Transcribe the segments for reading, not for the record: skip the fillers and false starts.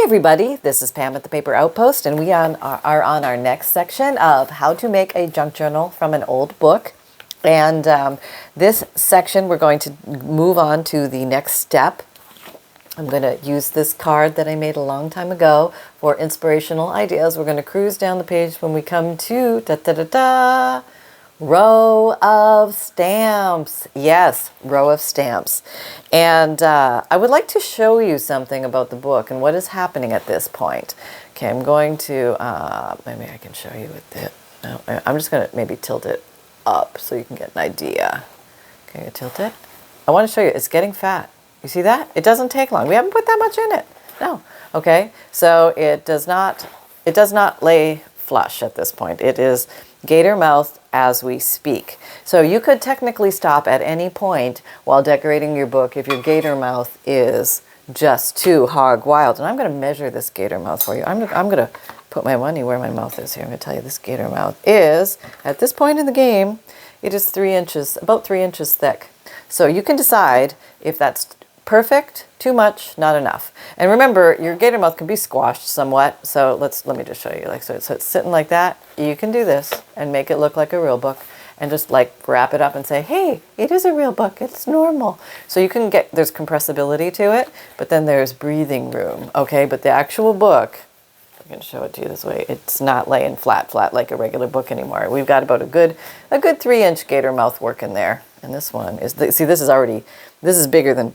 Hi everybody, this is Pam at the Paper Outpost, and we are on our next section of how to make a junk journal from an old book. And this section we're going to move on to the next step. I'm going to use this card that I made a long time ago for inspirational ideas. We're going to cruise down the page when we come to row of stamps. Yes, row of stamps. And I would like to show you something about the book and what is happening at this point. Okay, I'm going to, maybe I can show you with it. No, I'm just going to maybe tilt it up so you can get an idea. Okay, tilt it. I want to show you, it's getting fat. You see that? It doesn't take long. We haven't put that much in it. No. Okay, so it does not lay flush at this point. It is gator mouth as we speak. So you could technically stop at any point while decorating your book if your gator mouth is just too hog wild. And I'm going to measure this gator mouth for you. I'm going to put my money where my mouth is here. I'm going to tell you this gator mouth is, at this point in the game, it is 3 inches, about 3 inches thick. So you can decide if that's perfect, too much, not enough. And remember, your gator mouth can be squashed somewhat. So let me just show you. Like so it's sitting like that. You can do this and make it look like a real book and just like wrap it up and say, hey, it is a real book. It's normal. So you can get, there's compressibility to it, but then there's breathing room. Okay, but the actual book, I'm going to show it to you this way. It's not laying flat like a regular book anymore. We've got about a good 3-inch gator mouth work in there. And this one is, see, this is bigger than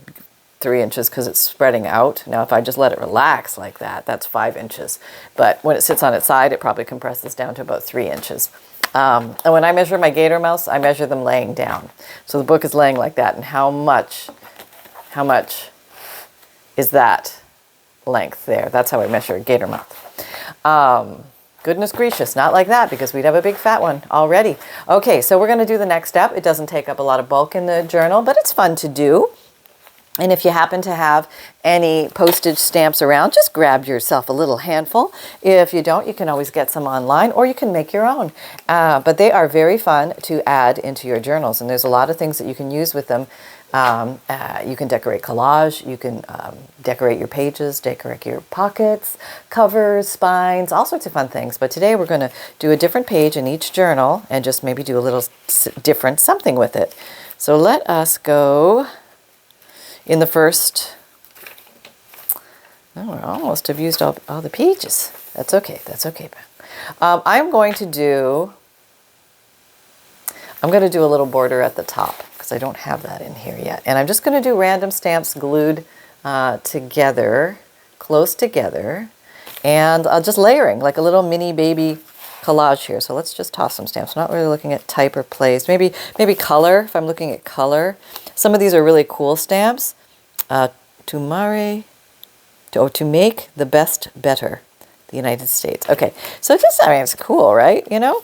3 inches because it's spreading out. Now, if I just let it relax like that, that's 5 inches. But when it sits on its side, it probably compresses down to about 3 inches. And when I measure my gator mouths, I measure them laying down. So the book is laying like that. And how much is that length there? That's how I measure a gator mouth. Goodness gracious, not like that because we'd have a big fat one already. Okay, so we're going to do the next step. It doesn't take up a lot of bulk in the journal, but it's fun to do. And if you happen to have any postage stamps around, just grab yourself a little handful. If you don't, you can always get some online or you can make your own. But they are very fun to add into your journals. And there's a lot of things that you can use with them. You can decorate collage, you can decorate your pages, decorate your pockets, covers, spines, all sorts of fun things. But today we're going to do a different page in each journal and just maybe do a little different something with it. So let us go. In the first, oh, we almost have used all the pages. That's okay. That's okay. I'm going to do a little border at the top because I don't have that in here yet. And I'm just going to do random stamps glued together, close together, and just layering like a little mini baby collage here. So let's just toss some stamps. I'm not really looking at type or place. Maybe color, if I'm looking at color. Some of these are really cool stamps. To make the best better, the United States. Okay, so just, I mean, it's cool, right? You know?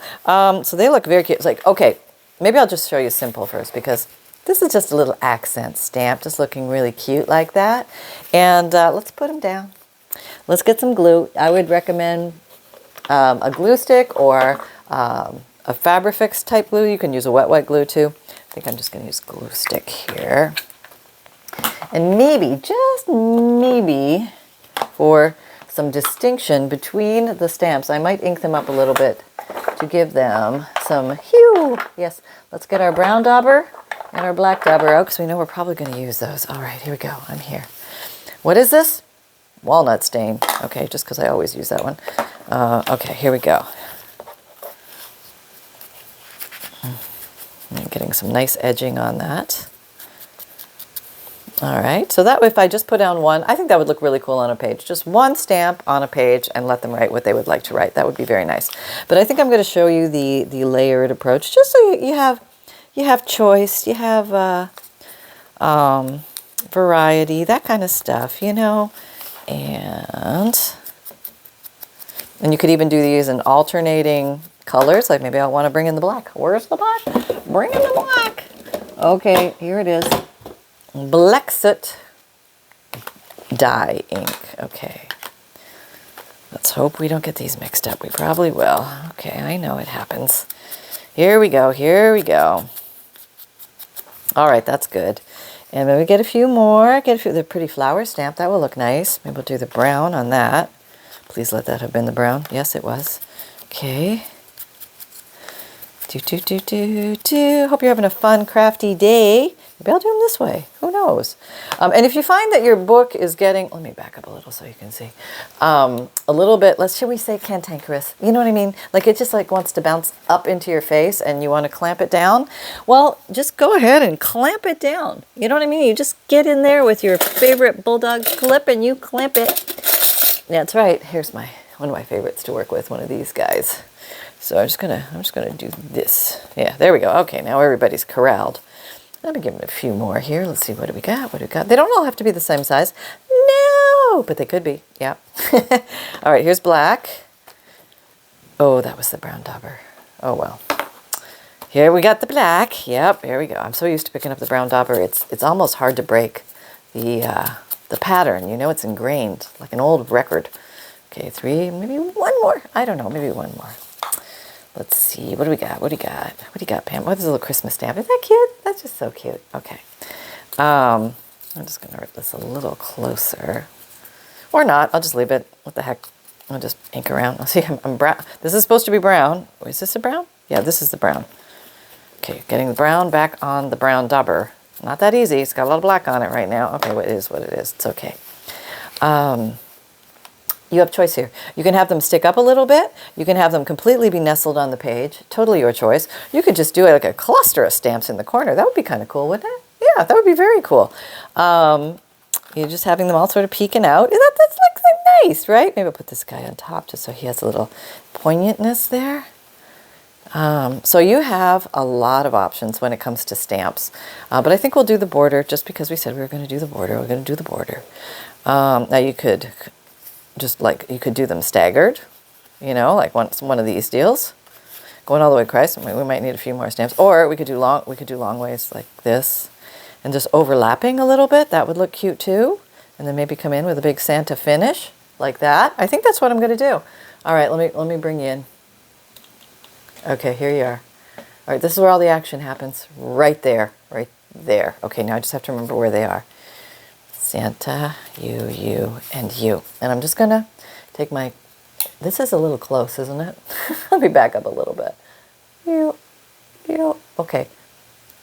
So they look very cute. It's like, okay, maybe I'll just show you simple first because this is just a little accent stamp, just looking really cute like that. And let's put them down. Let's get some glue. I would recommend a glue stick or a Fabrifix type glue. You can use a wet glue too. I think I'm just going to use glue stick here. And maybe, just maybe, for some distinction between the stamps, I might ink them up a little bit to give them some hue. Yes, let's get our brown dauber and our black dauber out because we know we're probably going to use those. All right, here we go. I'm here. What is this? Walnut stain. Okay, just because I always use that one. Okay, here we go. I'm getting some nice edging on that. All right, so that way if I just put down one, I think that would look really cool on a page. Just one stamp on a page and let them write what they would like to write. That would be very nice. But I think I'm going to show you the layered approach, just so you have choice, you have variety, that kind of stuff, you know. And you could even do these in alternating colors. Like maybe I want to bring in the black. Where's the black? Bring in the black. Okay, here it is. Black soot dye ink. Okay. Let's hope we don't get these mixed up. We probably will. Okay, I know it happens. Here we go. Here we go. All right, that's good. And then we get a few more. Get a few. The pretty flower stamp. That will look nice. Maybe we'll do the brown on that. Please let that have been the brown. Yes, it was. Okay. Hope you're having a fun, crafty day. Maybe I'll do them this way. Who knows? And if you find that your book is getting, let me back up a little so you can see, a little bit, should we say cantankerous? You know what I mean? Like it just like wants to bounce up into your face and you want to clamp it down. Well, just go ahead and clamp it down. You know what I mean? You just get in there with your favorite bulldog clip and you clamp it. That's right. Here's one of my favorites to work with, one of these guys. So I'm just gonna do this. Yeah, there we go. Okay, now everybody's corralled. Let me give them a few more here. Let's see, what do we got? What do we got? They don't all have to be the same size. No, but they could be. Yeah. All right, here's black. Oh, that was the brown dauber. Oh well. Here we got the black. Yep, here we go. I'm so used to picking up the brown dauber. It's almost hard to break the pattern. You know, it's ingrained like an old record. Okay, 3, maybe one more. I don't know, maybe one more. Let's see, what do we got? What do you got? What do you got, Pam? What's this little Christmas stamp? Is that cute? That's just so cute. Okay. I'm just going to rip this a little closer. Or not. I'll just leave it. What the heck? I'll just ink around. I'll see, I'm brown. This is supposed to be brown. Oh, is this a brown? Yeah, this is the brown. Okay, getting the brown back on the brown dauber. Not that easy. It's got a lot of black on it right now. Okay, what it is, what it is. It's okay. You have choice here. You can have them stick up a little bit. You can have them completely be nestled on the page. Totally your choice. You could just do it like a cluster of stamps in the corner. That would be kind of cool, wouldn't it? Yeah, that would be very cool. You're just having them all sort of peeking out. That's like nice, right? Maybe I'll put this guy on top just so he has a little poignantness there. So you have a lot of options when it comes to stamps. But I think we'll do the border just because we said we were going to do the border. We're going to do the border. Now you could you could do them staggered, you know, like one of these deals, going all the way across. We might need a few more stamps, or we could do long ways like this, and just overlapping a little bit. That would look cute too. And then maybe come in with a big Santa finish like that. I think that's what I'm going to do. All right, let me bring you in. Okay, here you are. All right, this is where all the action happens. Right there, right there. Okay, now I just have to remember where they are. Santa, you, and you. And I'm just gonna take my, this is a little close, isn't it? Let me back up a little bit. You, okay.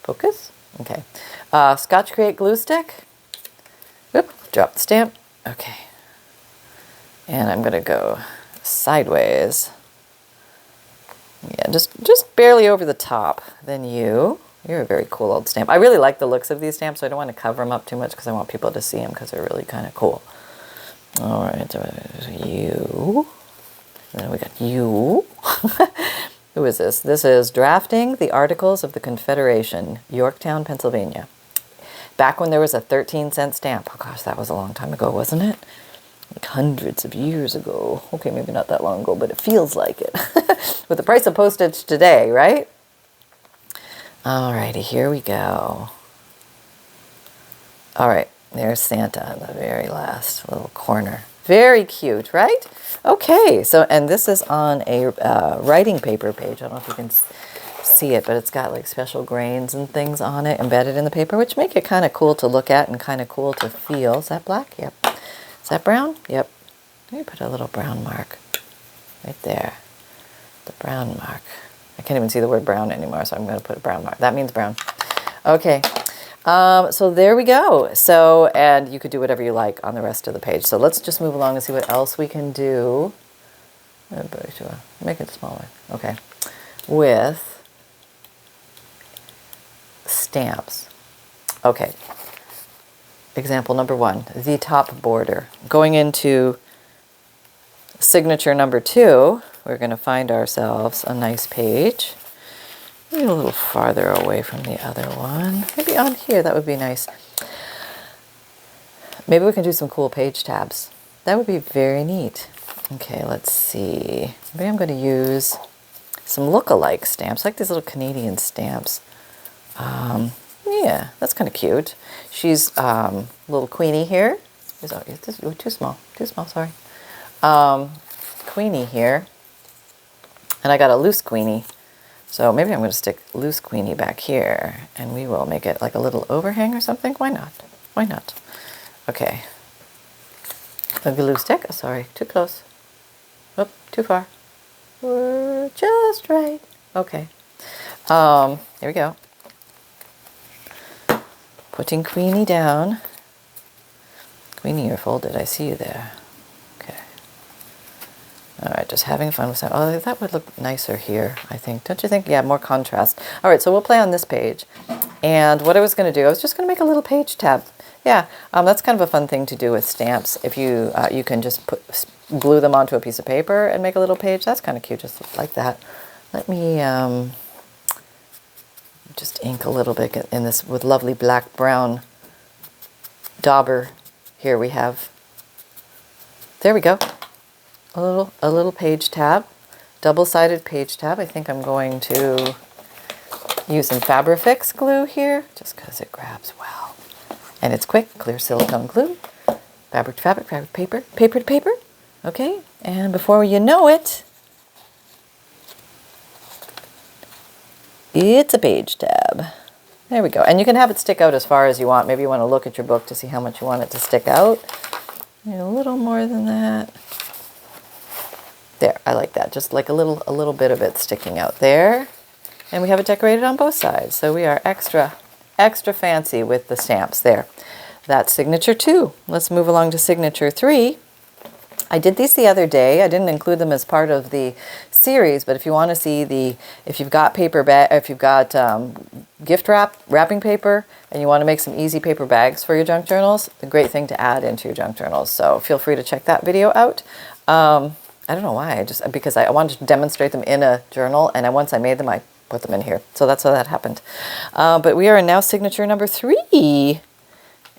Focus, okay. Scotch Create glue stick. Oop, drop the stamp, okay. And I'm gonna go sideways. Yeah, just barely over the top. Then you're a very cool old stamp. I really like the looks of these stamps, so I don't want to cover them up too much because I want people to see them because they're really kind of cool. All right, so you. And then we got you. Who is this? This is Drafting the Articles of the Confederation, Yorktown, Pennsylvania. Back when there was a 13-cent stamp. Oh gosh, that was a long time ago, wasn't it? Like hundreds of years ago. Okay, maybe not that long ago, but it feels like it. With the price of postage today, right? Alrighty, here we go. All right, there's Santa in the very last little corner. Very cute, right? Okay, so, and this is on a writing paper page. I don't know if you can see it, but it's got like special grains and things on it embedded in the paper, which make it kind of cool to look at and kind of cool to feel. Is that black? Yep. Is that brown? Yep. Let me put a little brown mark right there. The brown mark. I can't even see the word brown anymore, so I'm going to put a brown mark. That means brown. Okay. So there we go. So, and you could do whatever you like on the rest of the page. So let's just move along and see what else we can do. Make it smaller. Okay. With stamps. Okay. Example number 1, the top border. Going into signature number 2, we're going to find ourselves a nice page. Maybe a little farther away from the other one. Maybe on here, that would be nice. Maybe we can do some cool page tabs. That would be very neat. Okay, let's see. Maybe I'm going to use some look-alike stamps, like these little Canadian stamps. Yeah, that's kind of cute. She's little Queenie here. Is this too small? Too small, sorry. Queenie here. And I got a loose Queenie So maybe I'm going to stick loose Queenie back here, and we will make it like a little overhang or something. Why not? Why not? Okay. A glue stick. Oh, sorry, too close. Oop, too far. We're just right. Okay. Here we go. Putting Queenie down. Queenie, you're folded. I see you there. Okay. All right, just having fun with that. Oh, that would look nicer here, I think. Don't you think? Yeah, more contrast. All right, so we'll play on this page. And what I was going to do, I was just going to make a little page tab. Yeah, that's kind of a fun thing to do with stamps. If you you can just glue them onto a piece of paper and make a little page. That's kind of cute, just like that. Let me just ink a little bit in this with lovely black brown dauber. Here we have. There we go. A little page tab, double-sided page tab. I think I'm going to use some Fabrifix glue here, just because it grabs well. And it's quick, clear silicone glue. Fabric to fabric, fabric to paper, paper to paper. Okay, and before you know it, it's a page tab. There we go. And you can have it stick out as far as you want. Maybe you want to look at your book to see how much you want it to stick out. Maybe a little more than that. There, I like that. Just like a little bit of it sticking out there. And we have it decorated on both sides. So we are extra fancy with the stamps there. That's signature 2. Let's move along to signature 3. I did these the other day. I didn't include them as part of the series, but if you want to see if you've got if you've got gift wrapping paper, and you want to make some easy paper bags for your junk journals, a great thing to add into your junk journals. So feel free to check that video out. I don't know why, because I wanted to demonstrate them in a journal, and once I made them, I put them in here. So that's how that happened. But we are now signature number 3.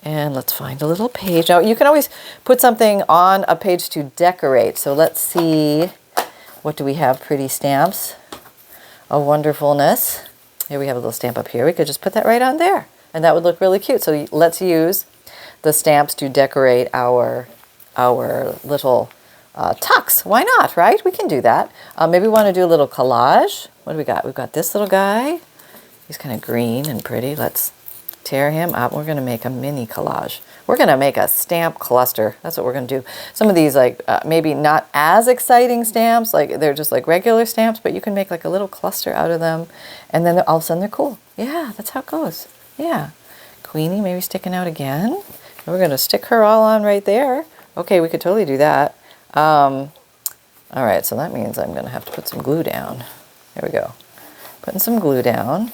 And let's find a little page. Now, you can always put something on a page to decorate. So let's see, what do we have? Pretty stamps of wonderfulness. Here we have a little stamp up here. We could just put that right on there, and that would look really cute. So let's use the stamps to decorate our little tucks. Why not, right? We can do that. Maybe we want to do a little collage. What do we got? We've got this little guy. He's kind of green and pretty. Let's tear him up. We're going to make a mini collage. We're going to make a stamp cluster. That's what we're going to do. Some of these, like maybe not as exciting stamps, like they're just like regular stamps, but you can make like a little cluster out of them, and then all of a sudden they're cool. Yeah, that's how it goes. Yeah. Queenie maybe sticking out again. We're going to stick her all on right there. Okay, we could totally do that. All right, so that means I'm going to have to put some glue down. There we go. Putting some glue down.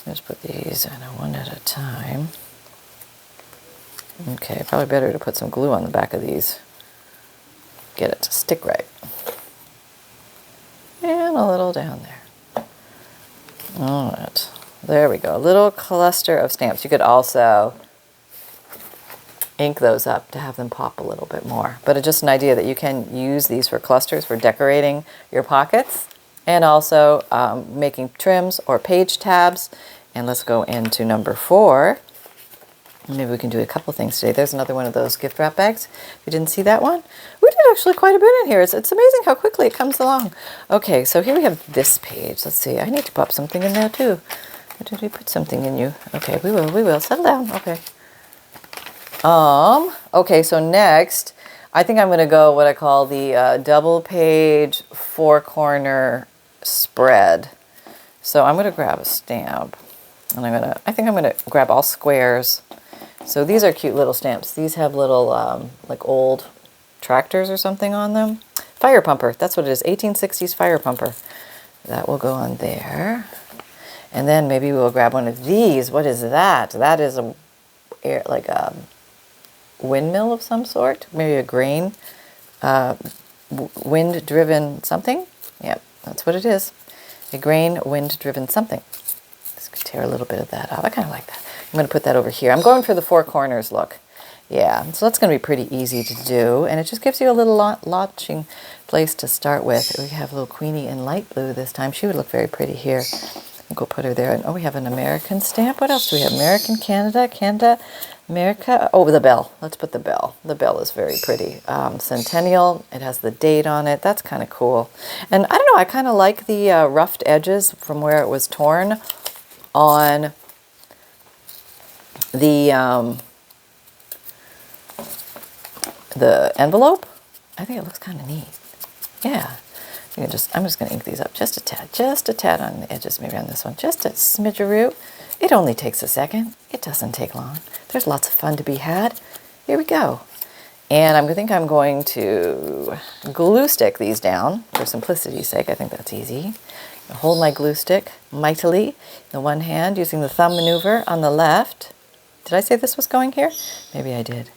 Just put these in one at a time. Okay, probably better to put some glue on the back of these. Get it to stick right. And a little down there. All right, there we go. A little cluster of stamps. You could also ink those up to have them pop a little bit more. But it's just an idea that you can use these for clusters for decorating your pockets, and also making trims or page tabs. And let's go into number 4. Maybe we can do a couple things today. There's another one of those gift wrap bags. If you didn't see that one, we did actually quite a bit in here. It's amazing how quickly it comes along. Okay, so here we have this page. Let's see. I need to pop something in there too. Or did we put something in you? Okay, we will. Settle down. Okay. Okay, so next, I think I'm going to go what I call the double page 4-corner spread. So I'm going to grab a stamp, and I think I'm going to grab all squares. So these are cute little stamps. These have little like old tractors or something on them. Fire pumper, that's what it is. 1860s fire pumper. That will go on there. And then maybe we'll grab one of these. What is that? That is like a windmill of some sort. Maybe a grain, wind-driven something. Yep, that's what it is. A grain, wind-driven something. Just tear a little bit of that off. I kind of like that. I'm going to put that over here. I'm going for the 4 corners look. Yeah, so that's going to be pretty easy to do, and it just gives you a little launching place to start with. We have a little Queenie in light blue this time. She would look very pretty here. We'll go put her there. And oh, we have an American stamp. What else do we have? American, Canada, America, oh, the bell. Let's put the bell. The bell is very pretty. Centennial, it has the date on it. That's kind of cool. And I don't know, I kind of like the roughed edges from where it was torn on the envelope. I think it looks kind of neat. Yeah. You can I'm just going to ink these up just a tad on the edges, maybe on this one, just a smidgeroo. It only takes a second. It doesn't take long. There's lots of fun to be had. Here we go. And I think I'm going to glue stick these down for simplicity's sake. I think that's easy. Hold my glue stick mightily in the one hand using the thumb maneuver on the left. Did I say this was going here? Maybe I did.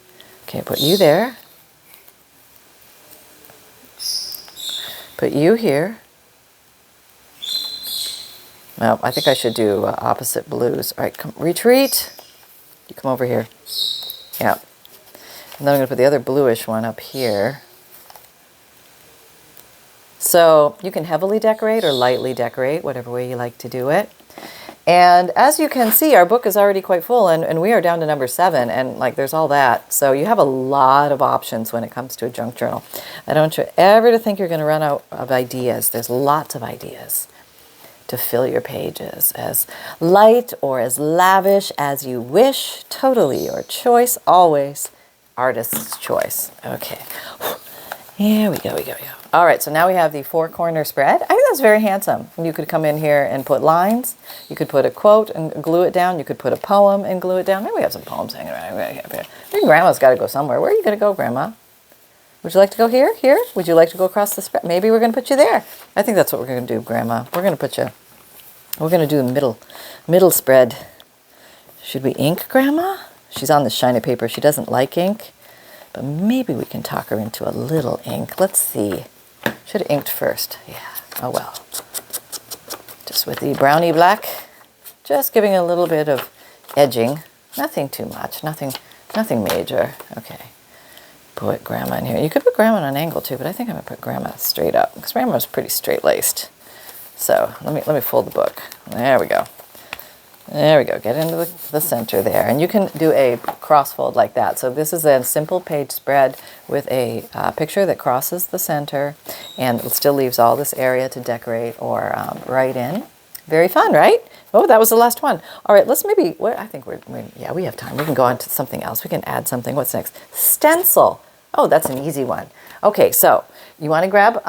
Okay, put you there. Put you here. Well, I think I should do opposite blues. All right, come, retreat. You come over here. Yeah. And then I'm going to put the other bluish one up here. So you can heavily decorate or lightly decorate, whatever way you like to do it. And as you can see, our book is already quite full, and we are down to number 7, and like there's all that. So you have a lot of options when it comes to a junk journal. I don't want you ever to think you're going to run out of ideas. There's lots of ideas to fill your pages, as light or as lavish as you wish. Totally your choice, always artist's choice. Okay, here we go, All right, so now we have the 4-corner spread. I think that's very handsome. You could come in here and put lines. You could put a quote and glue it down. You could put a poem and glue it down. Maybe we have some poems hanging around. Maybe Grandma's got to go somewhere. Where are you going to go, Grandma? Would you like to go here? Here? Would you like to go across the spread? Maybe we're going to put you there. I think that's what we're going to do, Grandma. We're going to put you... We're going to do the middle spread. Should we ink, Grandma? She's on the shiny paper. She doesn't like ink. But maybe we can talk her into a little ink. Let's see. Should have inked first. Yeah. Oh, well. Just with the brownie black. Just giving a little bit of edging. Nothing too much. Nothing major. Okay. Put Grandma in here. You could put Grandma on an angle too, but I think I'm going to put Grandma straight up because Grandma's pretty straight-laced. So let me fold the book. There we go. There we go. Get into the center there. And you can do a cross fold like that. So this is a simple page spread with a picture that crosses the center, and it still leaves all this area to decorate or write in. Very fun, right? Oh, that was the last one. All right, let's maybe, I think yeah, we have time. We can go on to something else. We can add something. What's next? Stencil. Oh, that's an easy one. Okay, so you want to grab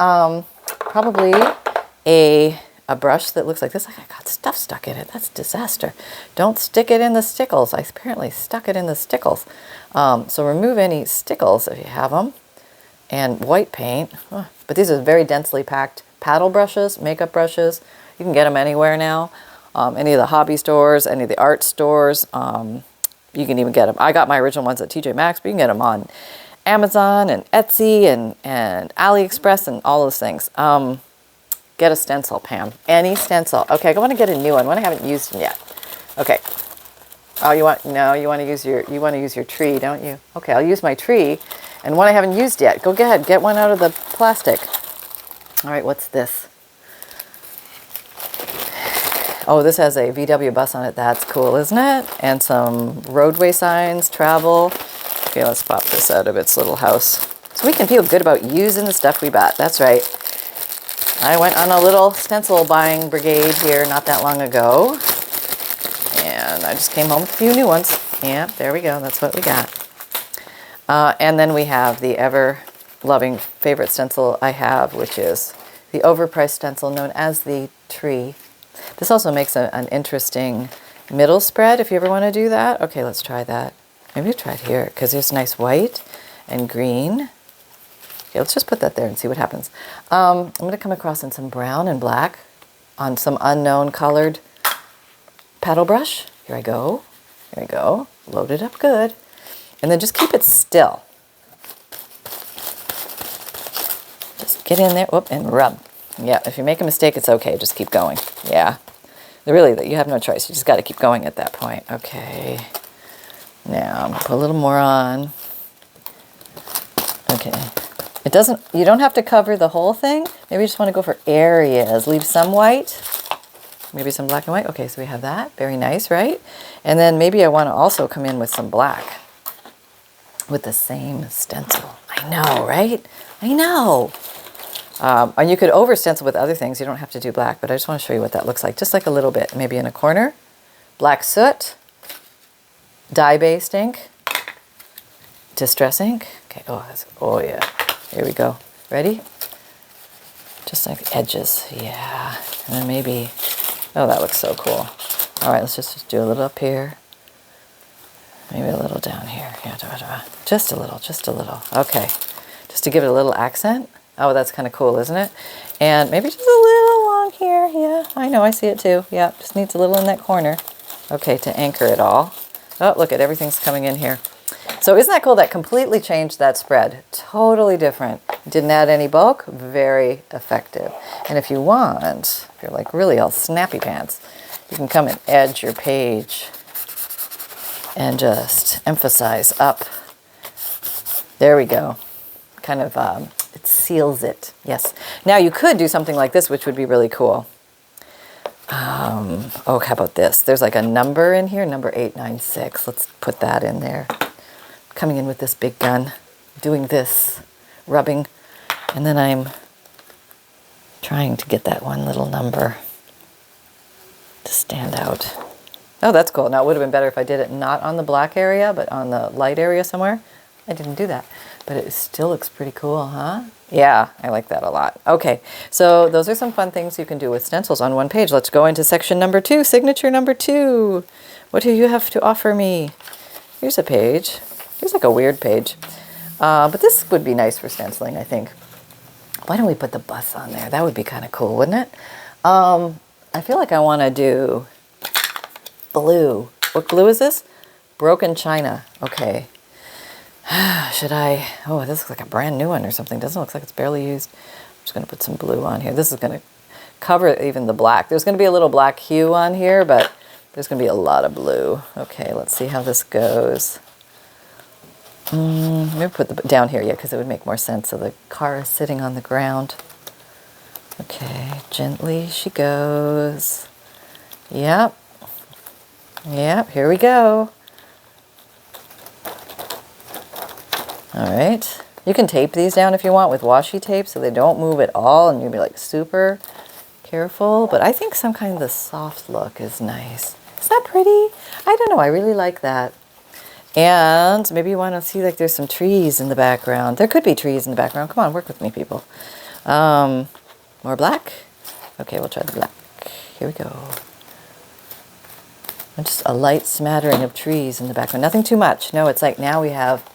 probably a brush that looks like this. I got stuff stuck in it. That's a disaster. Don't stick it in the stickles. I apparently stuck it in the stickles. So remove any stickles if you have them. And white paint. But these are very densely packed paddle brushes, makeup brushes. You can get them anywhere now. Any of the hobby stores, any of the art stores. You can even get them. I got my original ones at TJ Maxx, but you can get them on Amazon and Etsy and AliExpress and all those things. Get a stencil, Pam. Any stencil. Okay, I want to get a new one I haven't used them yet. Okay. Oh, you want to use your tree, don't you? Okay, I'll use my tree and one I haven't used yet. Go ahead, get one out of the plastic. All right, what's this? Oh, this has a VW bus on it. That's cool, isn't it? And some roadway signs, travel. Okay, let's pop this out of its little house. So we can feel good about using the stuff we bought. That's right. I went on a little stencil buying brigade here not that long ago. And I just came home with a few new ones. Yeah, there we go. That's what we got. And then we have the ever-loving favorite stencil I have, which is the overpriced stencil known as the tree. This also makes an interesting middle spread if you ever want to do that. Okay, let's try that. Maybe we'll try it here because there's nice white and green. Okay, let's just put that there and see what happens. I'm going to come across in some brown and black on some unknown colored paddle brush. Here I go. Here we go. Load it up good. And then just keep it still. Just get in there, whoop, and rub. Yeah, if you make a mistake, it's okay. Just keep going. Yeah. Really, you have no choice. You just got to keep going at that point. Okay. Now, I'm going to put a little more on. Okay. You don't have to cover the whole thing. Maybe you just want to go for areas. Leave some white. maybe some black and white. Okay, so we have that. Very nice, right? And then maybe I want to also come in with some black with the same stencil. I know, right? I know. And you could over stencil with other things. You don't have to do black, but I just want to show you what that looks like. Just like a little bit, maybe in a corner. Black soot, dye-based ink, distress ink. Okay, oh yeah, here we go. Ready? Just like edges, yeah. And then maybe, oh, that looks so cool. All right, let's just do a little up here. Maybe a little down here. Yeah, just a little, just a little. Okay, just to give it a little accent. Oh, that's kind of cool, isn't it? And maybe just a little along here. Yeah, I know, I see it too. Yeah, just needs a little in that corner. Okay, to anchor it all. Oh, look at everything's coming in here. So isn't that cool? That completely changed that spread. Totally different. Didn't add any bulk. Very effective. And if you want, if you're like really all snappy pants, you can come and edge your page and just emphasize up. There we go. Kind of, it seals it. Yes. Now you could do something like this, which would be really cool. Oh, how about this? There's like a number in here, number 896. Let's put that in there. Coming in with this big gun, doing this, rubbing, and then I'm trying to get that one little number to stand out. Oh, that's cool. Now, it would have been better if I did it not on the black area, but on the light area somewhere. I didn't do that, but it still looks pretty cool, huh? Yeah, I like that a lot. Okay, so those are some fun things you can do with stencils on one page. Let's go into section number 2, signature number 2. What do you have to offer me? Here's a page. Here's like a weird page. But this would be nice for stenciling, I think. Why don't we put the bus on there? That would be kind of cool, wouldn't it? I feel like I want to do blue. What glue is this? Broken China. Okay. Should I? Oh, this looks like a brand new one or something. Doesn't look like it's barely used. I'm just going to put some blue on here. This is going to cover even the black. There's going to be a little black hue on here, but there's going to be a lot of blue. Okay, let's see how this goes. Maybe put the down here, yeah, because it would make more sense. So the car is sitting on the ground. Okay, gently she goes. Yep. Yep, here we go. All right. You can tape these down if you want with washi tape so they don't move at all and you'll be like super careful. But I think some kind of the soft look is nice. Is that pretty? I don't know. I really like that. And maybe you want to see like there's some trees in the background. There could be trees in the background. Come on, work with me, people. More black? Okay, we'll try the black. Here we go. And just a light smattering of trees in the background. Nothing too much. No, it's like now we have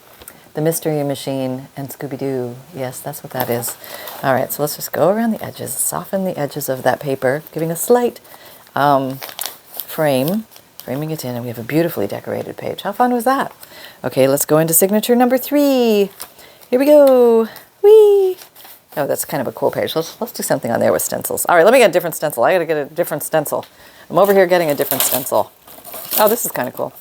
the Mystery Machine and Scooby-Doo. Yes, that's what that is. All right, so let's just go around the edges, soften the edges of that paper, giving a slight framing it in, and we have a beautifully decorated page. How fun was that? Okay, let's go into signature number 3. Here we go. Whee! Oh, that's kind of a cool page. Let's do something on there with stencils. All right, let me get a different stencil. I got to get a different stencil. I'm over here getting a different stencil. Oh, this is kind of cool.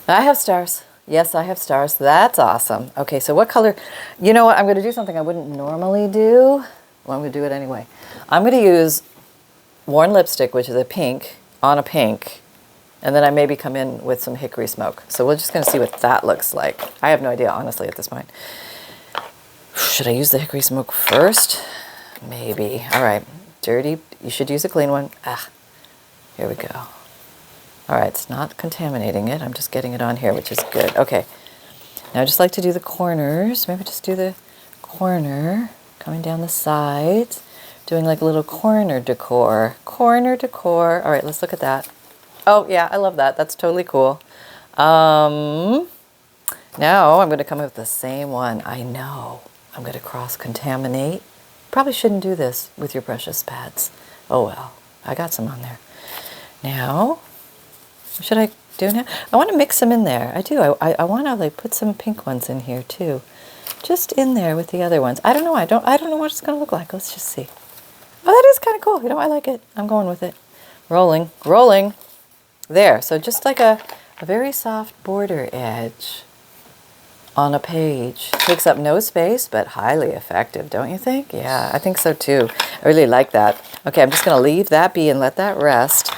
I have stars. Yes, I have stars. That's awesome. Okay, so what color? You know what? I'm going to do something I wouldn't normally do. Well, I'm going to do it anyway. I'm going to use Worn Lipstick, which is a pink, on a pink, and then I maybe come in with some hickory smoke. So we're just going to see what that looks like. I have no idea, honestly, at this point. Should I use the hickory smoke first? Maybe. All right. Dirty. You should use a clean one. Here we go. All right, it's not contaminating it. I'm just getting it on here, which is good. Okay. Now I just like to do the corners. Maybe just do the corner, coming down the sides, doing like a little corner decor. Corner decor. All right, let's look at that. Oh, yeah, I love that. That's totally cool. Now I'm going to come up with the same one. I know. I'm going to cross-contaminate. Probably shouldn't do this with your precious pads. Oh, well. I got some on there. Now, what should I do now? I want to mix them in there. I do. I want to like put some pink ones in here too. Just in there with the other ones. I don't know. I don't know what it's going to look like. Let's just see. Oh, that is kind of cool. You know, I like it. I'm going with it. Rolling. Rolling. There. So just like a very soft border edge on a page. Takes up no space, but highly effective, don't you think? Yeah, I think so too. I really like that. Okay, I'm just going to leave that be and let that rest.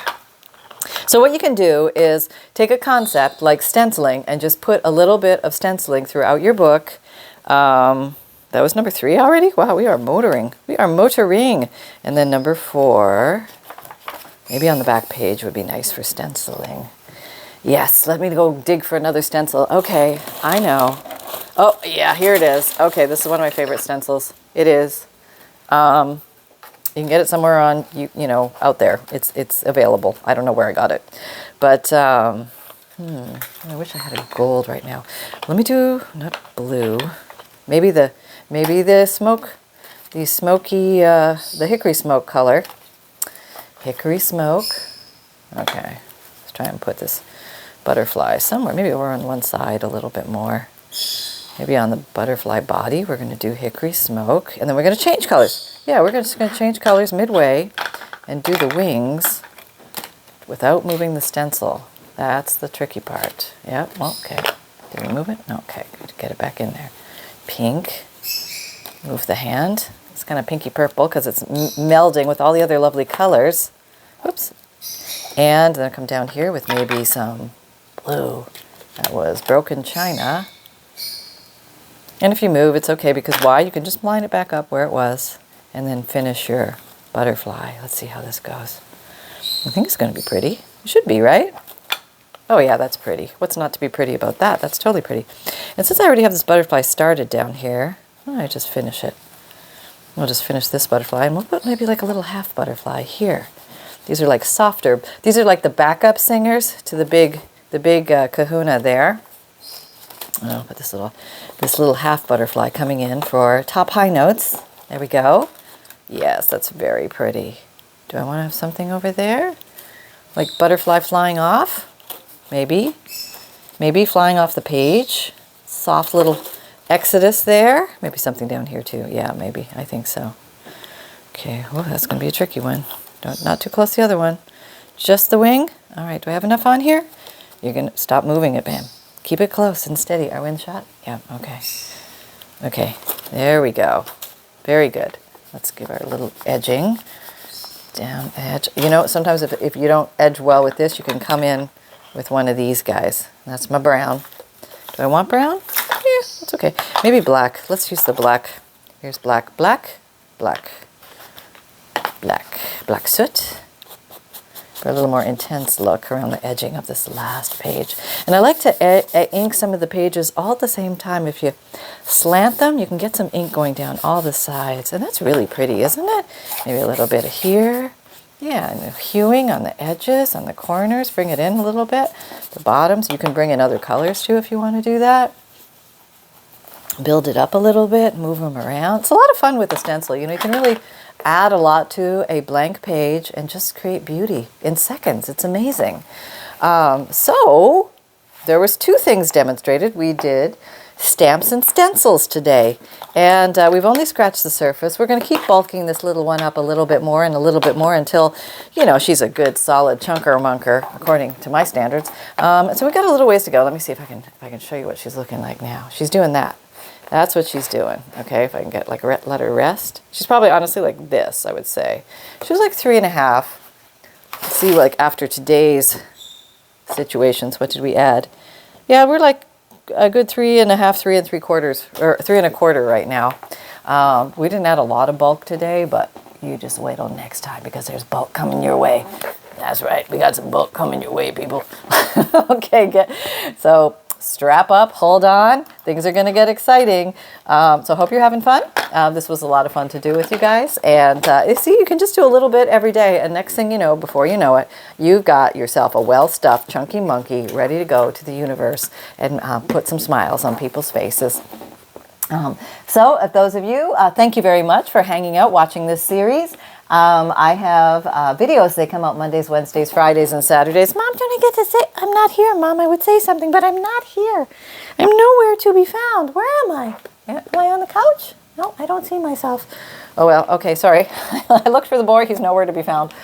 So what you can do is take a concept like stenciling and just put a little bit of stenciling throughout your book. That was number 3 already? Wow, we are motoring. We are motoring. And then number 4, maybe on the back page would be nice for stenciling. Yes, let me go dig for another stencil. Okay, I know. Oh, yeah, here it is. Okay, this is one of my favorite stencils. It is. You can get it somewhere on, you know, out there. It's available. I don't know where I got it. But, I wish I had a gold right now. Let me do, not blue. Maybe the smoky, the hickory smoke color. Hickory smoke. Okay, let's try and put this butterfly somewhere. Maybe over on one side a little bit more. Maybe on the butterfly body, we're going to do hickory smoke. And then we're going to change colors. Yeah, we're just going to change colors midway and do the wings without moving the stencil. That's the tricky part. Yep, okay. Did we move it? Okay, good. Get it back in there. Pink. Move the hand. It's kind of pinky purple because it's melding with all the other lovely colors. Oops. And then come down here with maybe some blue. That was broken china. And if you move, it's okay because why? You can just line it back up where it was and then finish your butterfly. Let's see how this goes. I think it's going to be pretty. It should be, right? Oh yeah, that's pretty. What's not to be pretty about that? That's totally pretty. And since I already have this butterfly started down here, I just finish it. We'll just finish this butterfly and we'll put maybe like a little half butterfly here. These are like softer. These are like the backup singers to the big kahuna there. I'll put this little half butterfly coming in for top high notes. There we go. Yes, that's very pretty. Do I want to have something over there? Like butterfly flying off? Maybe. Maybe flying off the page. Soft little exodus there. Maybe something down here too. Yeah, maybe. I think so. Okay. Oh, that's going to be a tricky one. Not too close to the other one. Just the wing. All right. Do I have enough on here? You're going to stop moving it, Bam. Keep it close and steady. Are we in shot? Yeah. Okay. Okay. There we go. Very good. Let's give our little edging. Down edge. You know, sometimes if you don't edge well with this, you can come in with one of these guys. That's my brown. Do I want brown? Yeah, that's okay. Maybe black. Let's use the black. Here's black, black, black, black, black soot. For a little more intense look around the edging of this last page. And I like to ink some of the pages all at the same time. If you slant them, you can get some ink going down all the sides. And that's really pretty, isn't it? Maybe a little bit here. Yeah, and hewing on the edges, on the corners, bring it in a little bit. The bottoms, you can bring in other colors too if you want to do that. Build it up a little bit, move them around. It's a lot of fun with the stencil. You know, you can really add a lot to a blank page and just create beauty in seconds. It's amazing. So there was 2 things demonstrated. We did stamps and stencils today, and we've only scratched the surface. We're going to keep bulking this little one up a little bit more and a little bit more until, you know, she's a good solid chunker munker according to my standards. So we've got a little ways to go. Let me see if I can show you what she's looking like now. She's doing that. That's what she's doing. Okay, if I can get like let her rest. She's probably honestly like this, I would say. She was like 3.5. Let's see, like after today's situations, what did we add? Yeah, we're like a good 3.5, 3 3/4, or 3 1/4 right now. We didn't add a lot of bulk today, but you just wait till next time because there's bulk coming your way. That's right, we got some bulk coming your way, people. Okay, so strap up, hold on. Things are going to get exciting. So I hope you're having fun. This was a lot of fun to do with you guys. And see, you can just do a little bit every day. And next thing you know, before you know it, you've got yourself a well-stuffed chunky monkey ready to go to the universe and put some smiles on people's faces. So if those of you, thank you very much for hanging out, watching this series. I have videos. They come out Mondays, Wednesdays, Fridays, and Saturdays. Mom, don't I get to say, I'm not here, Mom. I would say something, but I'm not here. I'm nowhere to be found. Where am I? Am I on the couch? No, I don't see myself. Oh, well, okay, sorry. I looked for the boy. He's nowhere to be found.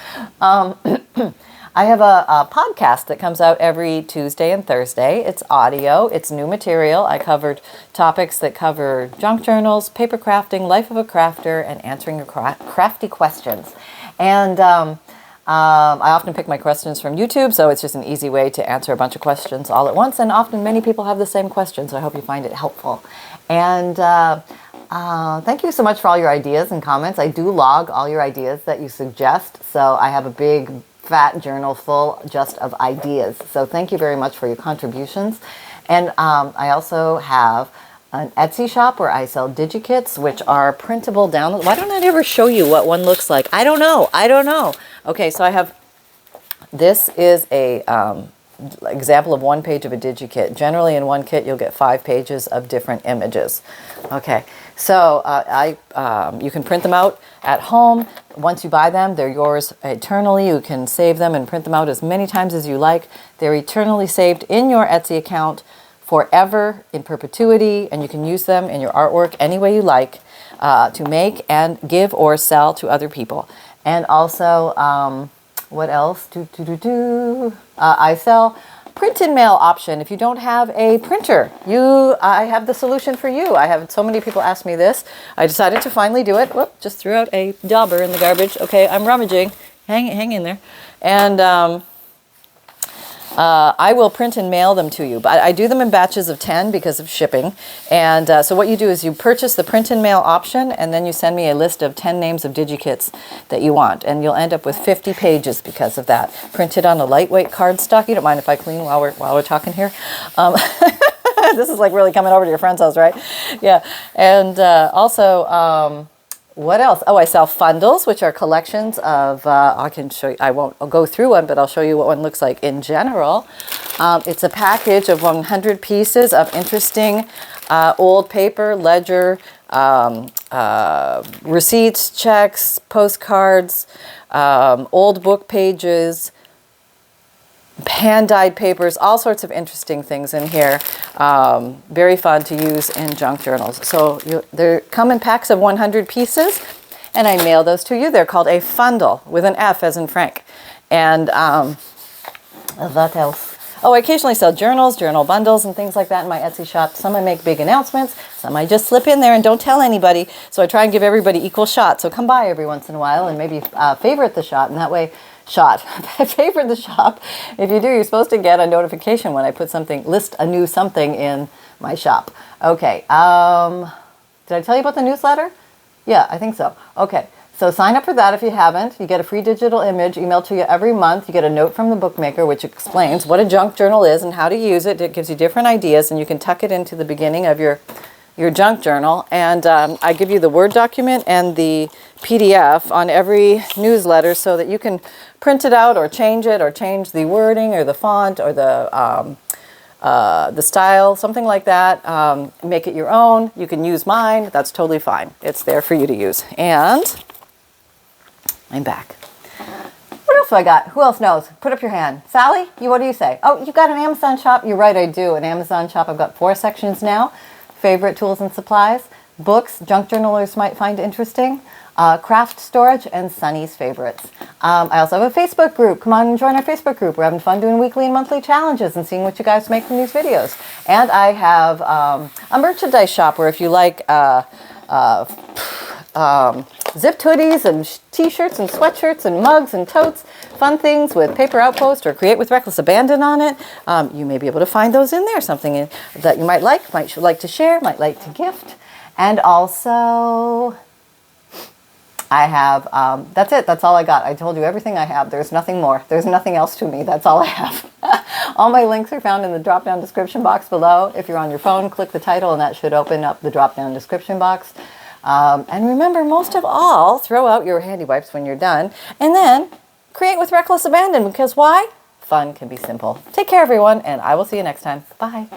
I have a podcast that comes out every Tuesday and Thursday. It's audio. It's new material. I covered topics that cover junk journals, paper crafting, life of a crafter, and answering your crafty questions. And I often pick my questions from YouTube, so it's just an easy way to answer a bunch of questions all at once. And often many people have the same questions, so I hope you find it helpful. And thank you so much for all your ideas and comments. I do log all your ideas that you suggest, so I have a big fat journal full just of ideas. So thank you very much for your contributions. And I also have an Etsy shop where I sell digikits, which are printable downloads. Why don't I ever show you what one looks like? I don't know. Okay, so I have, this is a example of one page of a digikit. Generally in one kit you'll get 5 pages of different images. Okay, so you can print them out at home. Once you buy them, they're yours eternally. You can save them and print them out as many times as you like. They're eternally saved in your Etsy account forever, in perpetuity, and you can use them in your artwork any way you like to make and give or sell to other people. And also, what else? I sell print and mail option. If you don't have a printer, I have the solution for you. I have so many people ask me this. I decided to finally do it. Whoop, just threw out a dauber in the garbage. Okay, I'm rummaging. Hang in there. And I will print and mail them to you, but I do them in batches of 10 because of shipping. And so what you do is you purchase the print and mail option, and then you send me a list of 10 names of digikits that you want, and you'll end up with 50 pages because of that, printed on a lightweight cardstock. You don't mind if I clean while we're talking here? This is like really coming over to your friend's house, right? Yeah. And also, what else? Oh, I sell FUNDLEs, which are collections of, I can show you, I'll go through one, but I'll show you what one looks like in general. It's a package of 100 pieces of interesting old paper, ledger, receipts, checks, postcards, old book pages, hand-dyed papers, all sorts of interesting things in here. Very fun to use in junk journals. So they come in packs of 100 pieces, and I mail those to you. They're called a FUNDLE, with an F as in Frank. And what else? Oh, I occasionally sell journals, journal bundles, and things like that in my Etsy shop. Some I make big announcements, some I just slip in there and don't tell anybody. So I try and give everybody equal shot. So come by every once in a while and maybe favorite the shot, and that way favorite the shop. If you do, you're supposed to get a notification when I put list a new something in my shop. Okay, did I tell you about the newsletter? Yeah, I think so. Okay, so sign up for that if you haven't. You get a free digital image emailed to you every month. You get a note from the bookmaker which explains what a junk journal is and how to use it. It gives you different ideas, and you can tuck it into the beginning of your junk journal. And I give you the Word document and the PDF on every newsletter so that you can print it out or change the wording or the font or the style, something like that. Make it your own. You can use mine. That's totally fine. It's there for you to use. And I'm back. What else do I got? Who else knows? Put up your hand. Sally, what do you say? Oh, you've got an Amazon shop? You're right, I do. An Amazon shop. I've got 4 sections now. Favorite tools and supplies, books junk journalers might find interesting, craft storage, and Sunny's favorites. I also have a Facebook group. Come on and join our Facebook group. We're having fun doing weekly and monthly challenges and seeing what you guys make from these videos. And I have a merchandise shop where if you like zipped hoodies and t-shirts and sweatshirts and mugs and totes, fun things with Paper Outpost or Create with Reckless Abandon on it, you may be able to find those in there. Something that you might like to share, might like to gift. And also, I have, that's it. That's all I got. I told you everything I have. There's nothing more. There's nothing else to me. That's all I have. All my links are found in the drop-down description box below. If you're on your phone, click the title and that should open up the drop-down description box. And remember, most of all, throw out your handy wipes when you're done, and then create with reckless abandon, because why? Fun can be simple. Take care, everyone, and I will see you next time. Bye.